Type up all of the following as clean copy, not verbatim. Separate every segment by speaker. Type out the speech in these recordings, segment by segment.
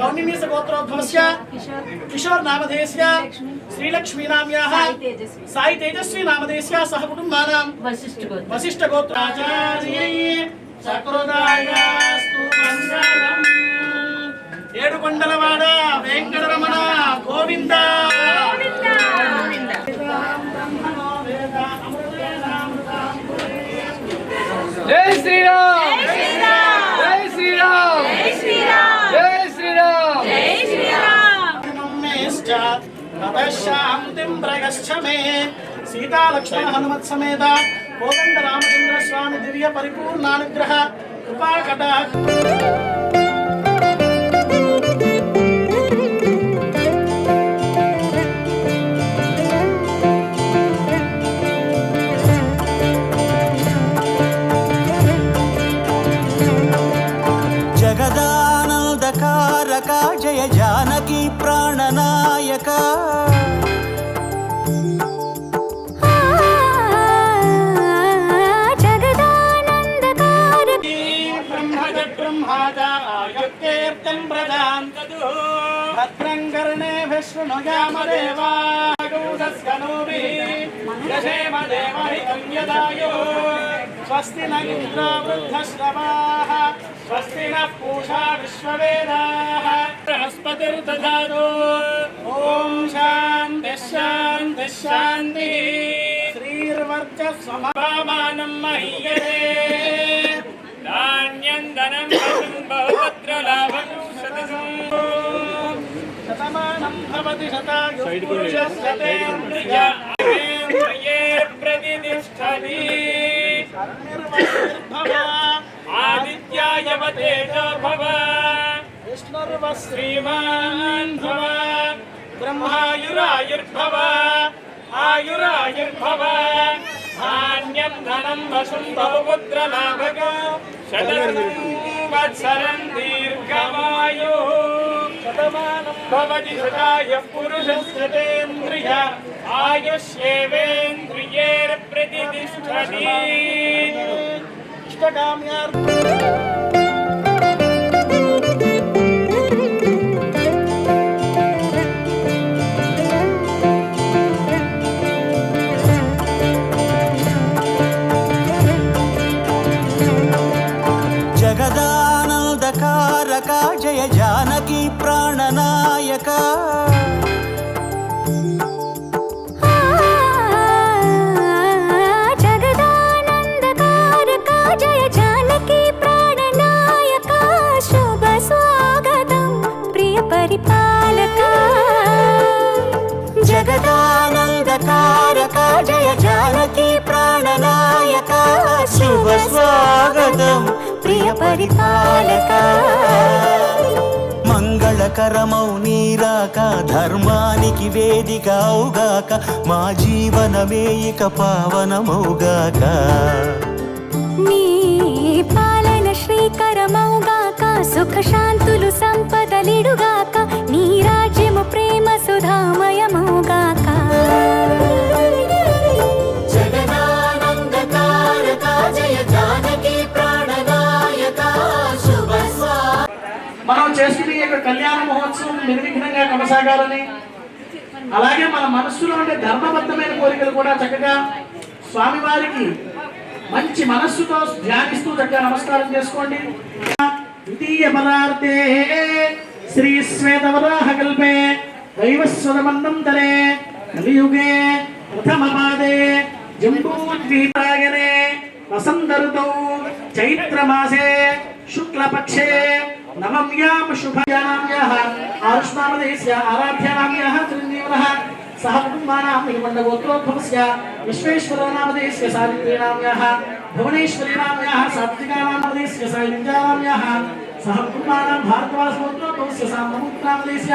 Speaker 1: कौंडिन्यस्य गोत्रोद्भवस्य किशोर नामधेयस्य श्रीलक्ष्मी नाम्याः साई तेजस्वी नामधेयस्य सह कुटुम्बानां वसिष्ठ गोत्राचार्यै सकृदायास्तु मङ्गलम्। ఏడుకొండలవాడ వెంకటరమణ గోవింద
Speaker 2: జై శ్రీరామ్ జై శ్రీరామ్ జై శ్రీరామ్ జై
Speaker 1: శ్రీరామ్ శాంతిం ప్రగచ్చ మే సీతా లక్ష్మణ హనుమత్ సమేత కోదండ రామచంద్ర స్వామి దివ్య పరిపూర్ణానుగ్రహ కృపాకట
Speaker 3: జగదానందకారక జయ జానకి ప్రాణనాయక
Speaker 1: బ్రహ్మజబ్రహ్మాజాయుక్తేర్తం ప్రదాంతదు భద్రం కర్ణేభిः శృణుయామదేవాः యశేమదేవహితం యదాయుః స్వస్తి న ఇంద్రో వృద్ధశ్రవాः స్వస్తి నః పూషా విశ్వవేదాः బృహస్పతిర్దధాతు ఓం శాంతి శాంతి శాంతి శ్రీర్వర్చస్వమానం మహీయతే ధాన్యం ధనం బహుపత్ర లాభం శతమానం భవతి శతాయు పురుషస్యేంద్రియే ప్రతిష్టతి ఆదిత్యాయ తేజో భవ విష్ణుర్వ శ్రీమాన్ భవ బ్రహ్మాయురాయుర్భవ ఆయురాయుర్భవ ధాన్యం ధనం వశం బహుపుత్ర లాభక శతం వత్సరం దీర్ఘమాయు శతమానం భవతి శతాయ పురుషస్యేంద్రియ ఆయుష్యేవేంద్రియే ప్రతిష్టతి ఇష్టకామ్యార్థ
Speaker 3: జగదానందకారక జయ జానకి ప్రాణనాయక
Speaker 4: జగదానందకారక జయ జానకి ప్రాణనాయక శుభ స్వాగతం ప్రియ పరిపాలక
Speaker 3: జగదానందకారక జయ జానకి ప్రాణనాయక శుభ స్వాగతం ప్రియ పరిపాలక మంగళకరమౌ నీరాక ధర్మానికి వేదిక అవుగాక మా జీవనమే ఇక పావనమౌగాక
Speaker 4: నీ పాలన శ్రీకరమౌగాక సుఖ శాంతులు సంపదలిడుగాక నీ రాజ్యము ప్రేమ సుధామయమౌగాక
Speaker 3: జగదానందకారక జయ జానకి ప్రాణనాయక శుభ
Speaker 1: మనం చేసుకునే యొక్క కళ్యాణ మహోత్సవం నిర్విఘ్నంగా కొనసాగాలని అలాగే మన మనస్సులో ఉండే ధర్మబద్ధమైన కోరికలు కూడా చక్కగా స్వామివారికి మంచి మనస్సుతో ధ్యానిస్తూ చక్కగా నమస్కారం చేసుకోండి. ద్వితీయ పదార్థే శ్రీ శ్వేతవరాహ కల్పే వైవస్వతమన్వంతరే కలియుగే ప్రథమ పాదే జంబూద్వీపాయనే వసంత ఋతౌ చైత్రమాసే శుక్లపక్షే నవమ్యాం శుభయామ్యాః ఆరుష్నామదేస్య ఆరాధ్యానామ్యాః చిరంజీవనః సహ కుటుంబానాం నిబంధగోత్రోద్భవస్య విశ్వేశ్వరో నామదేస్య సావిత్రీనామ్యాః భువనేశ్వరీనామ్యాః సాత్వికానామదేస్య సాయుజ్యానామ్యాః సహ కుటుంబానాం భారద్వాజగోత్రోద్భవస్య సామముద్రామదేస్య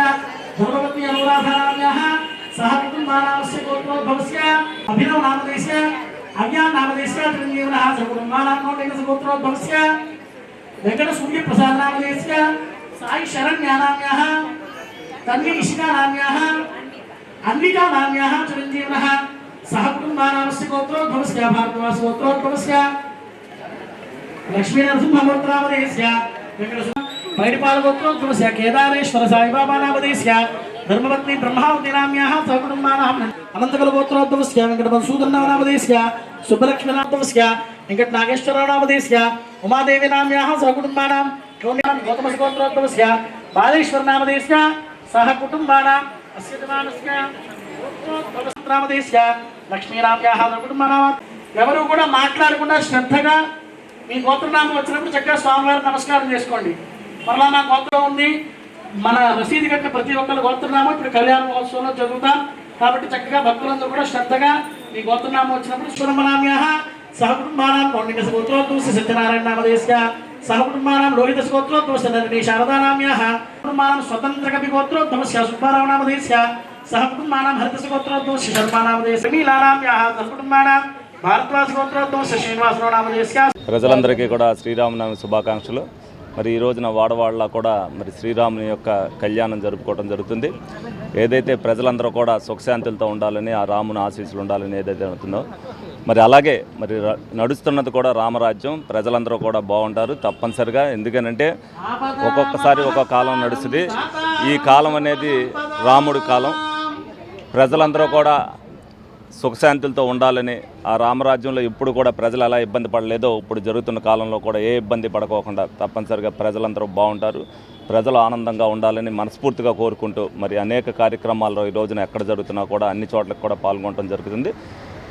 Speaker 1: ధర్మవతి అనురాధానామ్యాః సహ కుటుంబానాంస్య గోత్రోద్భవస్య అభినవ నామదేస్య అజ్ఞాన నామదేస్య చిరంజీవనః సహ కుటుంబానాం నోటేకస్య గోత్రోద్భవస్య వెంకట సూర్య ప్రసాద నామదేస్య సాయి శరణ్యానామ్యాః తన్వి ఇషికా నామ్యాః అన్వికా నామ్యాః చిరంజీవనః సహ కుటుంబానాంస్య గోత్రోద్భవస్య భారద్వాజ గోత్రోద్భవస్య లక్ష్మీ నరసింహమూర్తి నామదేస్య వెంకట पैडिपालगोत्रोद्भवस्य केदारेश्वर साईबाबा नामधेयस्य धर्मपत्नी ब्रह्मावती नाम्याः सहकुटुम्बानाम् अनन्तकलगोत्रोद्भवस्य वेङ्कटमधुसूदन नामधेयस्य सुब्बलक्ष्मी नामधेयस्य वेङ्कटनागेश्वरराव नामधेयस्य उमादेवी नाम्याः सहकुटुम्बानाम् गौतमगोत्रोद्भवस्य बालेश्वर नामधेयस्य सहकुटुम्बानाम् अस्य जमानस्य నామధేయస్య లక్ష్మీరామ్యాహ కుటుంబానాం. ఎవరు కూడా మాట్లాడకుండా శ్రద్ధగా మీ గోత్రనామం వచ్చినప్పుడు చక్కగా స్వామివారికి నమస్కారం చేసుకోండి. మరలా నా గోత్రం ఉంది, మన రసీదు కట్టిన ప్రతి ఒక్కరి గోత్రనామం ఇప్పుడు కళ్యాణ మహోత్సవంలో జరుగుతాం కాబట్టి చక్కగా భక్తులందరూ కూడా శ్రద్ధగా మీ గోత్రనామం వచ్చినప్పుడు స్వరమనామ్యాహ సహకుటుంబానాం కౌండిన్య గోత్రోద్భవస్య సత్యనారాయణ నామధేయస్య सहकुटुम्बानां रोहितस्य गोत्रोद्भवस्य नलिनी शारदानाम्याः कुटुम्बानां स्वतन्त्रकपि गोत्रोद्भवस्य सुब्बाराव नामधेयस्य सहकुटुम्बानां हरितस्य गोत्रोद्भवस्य शर्मा नामधेयस्य मीलानाम्याः सहकुटुम्बानां भारद्वाज गोत्रोद्भवस्य श्रीनिवासराव नामधेयस्य.
Speaker 5: ప్రజలందరికీ కూడా శ్రీరామనవమి శుభాకాంక్షలు. మరి ఈ రోజున వాడవాడలా కూడా మరి శ్రీరాముని యొక్క కళ్యాణం జరుపుకోవడం జరుగుతుంది. ఏదైతే ప్రజలందరూ కూడా సుఖశాంతులతో ఉండాలని, ఆ రాముని ఆశీస్సులు ఉండాలని ఏదైతే అవుతుందో మరి అలాగే మరి నడుస్తున్నది కూడా రామరాజ్యం. ప్రజలందరూ కూడా బాగుంటారు తప్పనిసరిగా. ఎందుకనంటే ఒక్కొక్కసారి ఒక్కొక్క కాలం నడుస్తుంది. ఈ కాలం అనేది రాముడి కాలం. ప్రజలందరూ కూడా సుఖశాంతులతో ఉండాలని, ఆ రామరాజ్యంలో ఇప్పుడు కూడా ప్రజలు ఎలా ఇబ్బంది పడలేదో ఇప్పుడు జరుగుతున్న కాలంలో కూడా ఏ ఇబ్బంది పడకోకుండా తప్పనిసరిగా ప్రజలందరూ బాగుంటారు, ప్రజలు ఆనందంగా ఉండాలని మనస్ఫూర్తిగా కోరుకుంటూ మరి అనేక కార్యక్రమాల్లో ఈ రోజున ఎక్కడ జరుగుతున్నా కూడా అన్ని చోట్లకు కూడా పాల్గొనడం జరుగుతుంది.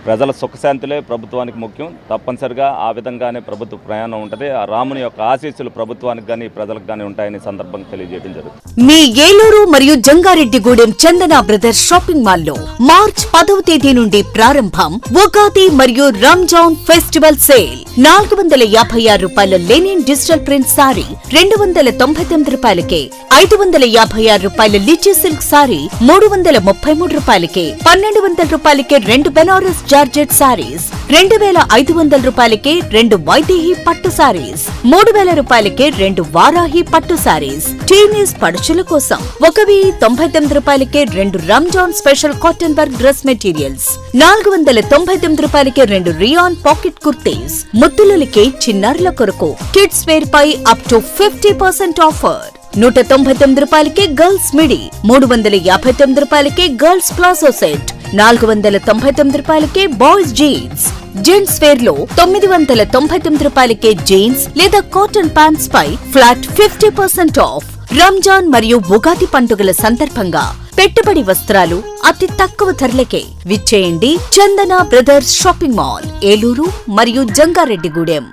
Speaker 5: ప్రజల సుఖశాంతులే ప్రభుత్వానికి ముఖ్యం. తప్పనిసరిగా ఆ విధంగానే ప్రభుత్వ ప్రయాణం ఉంటుంది. ఆ రాముని యొక్క ఆశీస్సులు ప్రభుత్వానికి కానీ ప్రజలకు కానీ ఉంటాయని సందర్భంగా తెలియజేయడం జరుగుతుంది.
Speaker 6: మీ ఏలూరు మరియు జంగారెడ్డిగూడెం చందన బ్రదర్స్ షాపింగ్ మాల్లో మార్చ్ 10వ తేదీ నుండి ప్రారంభం ఉగాది మరియు రంజాన్ ఫెస్టివల్ సేల్. 456 రూపాయల లెనిన్ డిజిటల్ ప్రింట్ సారీ 299 రూపాయలకే, 556 రూపాయల లిచీ సిల్క్ సారీ 333 రూపాయలకే, 1200 రూపాయలకే 2 బెనారస్ జార్జెట్ సారీస్, 2500 రూపాయలకే 2 వైదేహి పట్టు సారీస్, 3000 రూపాయలకే 2 వారాహి పట్టు సారీస్. టీనేజ్ పడుచుల కోసం 1099 రూపాయలకే 2 Ramzan special cotton work dress materials, 499 రూపాయలకే 2 రియాన్ పాకెట్ కుర్తీస్. ముద్దులకే చిన్నారుల కొరకు కిడ్స్ వేర్ పై అప్ టు 50% ఆఫర్. 199 రూపాయలకే గర్ల్స్ మిడి, 359 రూపాయలకే గర్ల్స్ ప్లాజో సెట్, 499 రూపాయలకే బాయ్స్ జీన్స్. జెంట్స్ వేర్ లో 999 రూపాయలకే జీన్స్ లేదా కాటన్ ప్యాంట్స్ పై ఫ్లాట్ 50% ఆఫ్. రంజాన్ మరియు ఉగాది పండుగల సందర్భంగా పెట్టుబడి వస్త్రాలు అతి తక్కువ ధరలకే విచ్చేయండి Chandana brothers shopping mall, Eluru మరియు జంగారెడ్డిగూడెం.